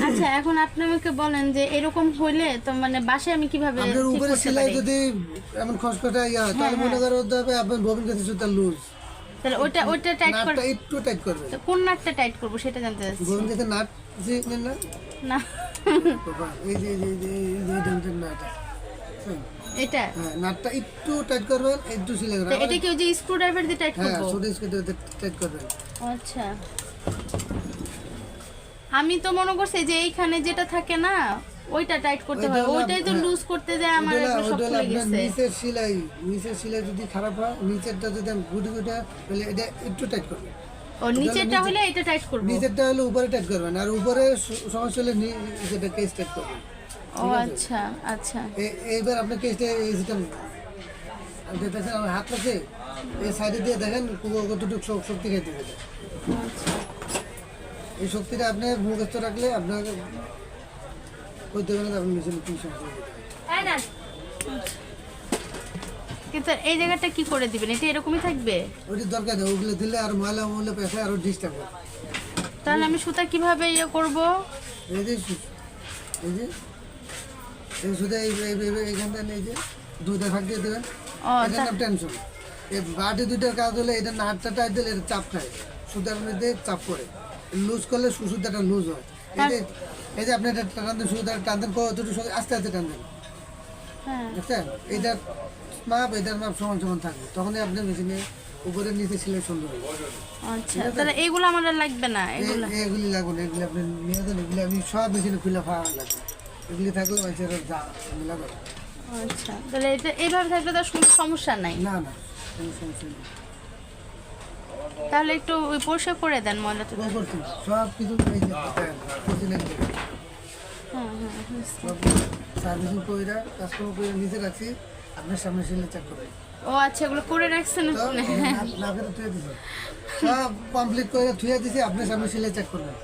আচ্ছা এখন আপনি আমাকে বলেন যে এরকম হইলে তো মানে বাসায় আমি কিভাবে আপনার ঠিক উপরে করতে সেলাই পারি? যদি এমন খসখসা ইয়া হয়, তাহলে মনে করো হবে আপনার ববিন কাছে সুতা লুজ, তাহলে ওইটা টাইট করে নাটটা একটু টাইট করবেন। তো কোন নাটটা টাইট করব সেটা জানতে চাচ্ছি। ববিন কাছে নাট যে নেন না না বাবা, এই যে ডান্টের নাট আছে। এটা হ্যাঁ, নাটটা একটু টাইট করবেন, একটু সেলাই তো করবেন। এটা কি ওই যে স্ক্রু ড্রাইভার দিয়ে টাইট হ্যাঁ, করব? ছোট স্কেটে টাইট করবেন। আচ্ছা আমি তো মনে করছি যে এইখানে যেটা থাকে না ওইটা টাইট করতে হয়, ওইটাই তো লুজ করতে যায় আমার এগুলো সব খুলে গেছে। নিচের সেলাই যদি খারাপ হয়, নিচেরটা যদি গুটি গুটি হয়, তাহলে এটা একটু টাইট করবেন। ও নিচেরটা হলে এটা টাইট করব। নিচেরটা হলে উপরে টাইট করবেন, আর উপরে সমস্যা হলে নিচেরটা কেস টাইট করবেন। ও আচ্ছা আচ্ছা এইবার আপনার কেসটা এই সিস্টেম দেখতেছেন, আমার হাত আছে এই সাইডে দিয়ে দেখেন কতটুকু শক্তি খাইতে হবে। আচ্ছা এই শক্তিটা আপনি মুখস্থ রাখলে আপনার করতে পারেন, আপনি মেশিনে কি সমস্যা হবে। কিন্তু এই জায়গাটা কি করে দিবেন? এটা এরকমই থাকবে? ওইটি দরকার নেই, ওগুলো দিলে আর ময়লা পেশায় আরও ডিস্টার্ব হয়। তাহলে আমি সুতা কিভাবে ইয়ে করব? এই যে এই যে এই শুধু এইখানটা এই যে দুইটা ভাগ দিয়ে দেবেন, ও এটা নাম টেনশন। এই বাটি দুইটার কাজ হলে এটা নাটটা টাইট দিলে এটা চাপ খায়, সুতার মধ্যে চাপ করে লুজ করলে সুতাটা লুজ হয়। এই যে আপনি এটা টানতেন, সুতাটা টানতেন কতটুকু আস্তে আস্তে টানতেন, হ্যাঁ বুঝছেন? এটার মাপ সমান সমান থাকবে, তখনই আপনার মেশিনে উপরে নিচে সেলাই সুন্দর হবে। আচ্ছা তাহলে এইগুলো আমার আর লাগবে না? এগুলো এগুলি লাগবে না, এগুলি আপনি নিয়ে যান, এগুলি আমি সব মেশিনে খুলে ফাড়া লাগবে। এগুলি থাকলে মানুষের লাগবে আচ্ছা তাহলে এটা এইভাবে থাকলে তো আর কোনো সমস্যা নাই। না, কোনো সমস্যা নেই। তাহলে একটু ওই পরিষ্কার করে দেন ময়লাটা। করছি সব কিছু এই যে হ্যাঁ হ্যাঁ সব সার্ভিসিং করে কাস্টমার করে নিচে রাখছি, আপনার সামনে সেলে চেক করবেন। ও আচ্ছা এগুলো করে রাখছেন আপনি? না করে থুয়ে দিছি, সব কমপ্লিট করে থুয়ে দিছি, আপনার সামনে সেলে চেক করবেন।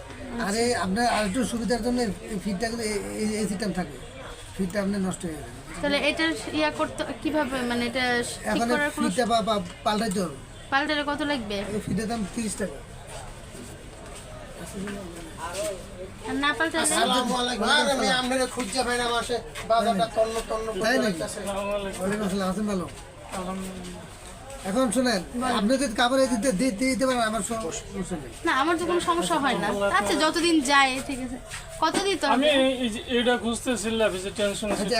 আর এই আপনার আর একটু সুবিধার জন্য ফিটটা এই সিস্টেম থাকে, ফিটটা আপনার নষ্ট হয়ে যাবে। তাহলে এটা ইয়া করতে কিভাবে, মানে এটা ঠিক এখন করার কোনো ফিটটা পাল্টাইতে হবে। পাল্টালে কত লাগবে? এই ফিটের দাম 30 টাকা। আর না পাল্টালে? আমি আপনারা খুঁজছে ভাই না মাসে বাজারটা তন্ন তাই করে নাকি? রাখতেছে। ওয়ালাইকুম আসসালাম, আছেন ভালো? এখন শুনেন, আপনি যদি কাপড় দিতে পারেন, আমার সমস্যা নেই। না আমার তো কোনো সমস্যা হয় না। আচ্ছা যতদিন যায় ঠিক আছে। কত দিতে আমি হবে? এটা খুঁজতেছিলাম যে টেনশন আচ্ছা,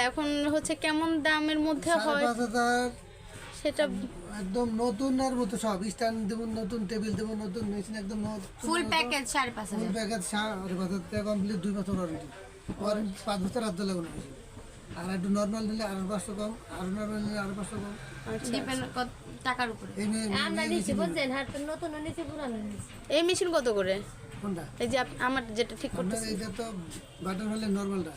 এখন হচ্ছে কেমন দামের মধ্যে হয় 5,500 সেটা একদম নতুনের মতো, সব স্ট্যান্ড দেবো নতুন, টেবিল দেবো নতুন, মেশিন একদম নতুন, ফুল প্যাকেজ 5,500। ফুল প্যাকেজ 5,500 টাকা কমপ্লিট, 2 বছর ওয়ারেন্টি। 5 বছর হাত লাগবে না মেশিন। আর একটু নর্মাল নিলে আরো 500 কম, আরো নর্মাল নিলে আরো 500 কম। ডিপেন্ড টাকার উপরে। এই এই মেশিন কত করে? কোনটা? এই যে আমার যেটা ঠিক আপনার করতেছি এইটা তো বাটার হলে নর্মালটা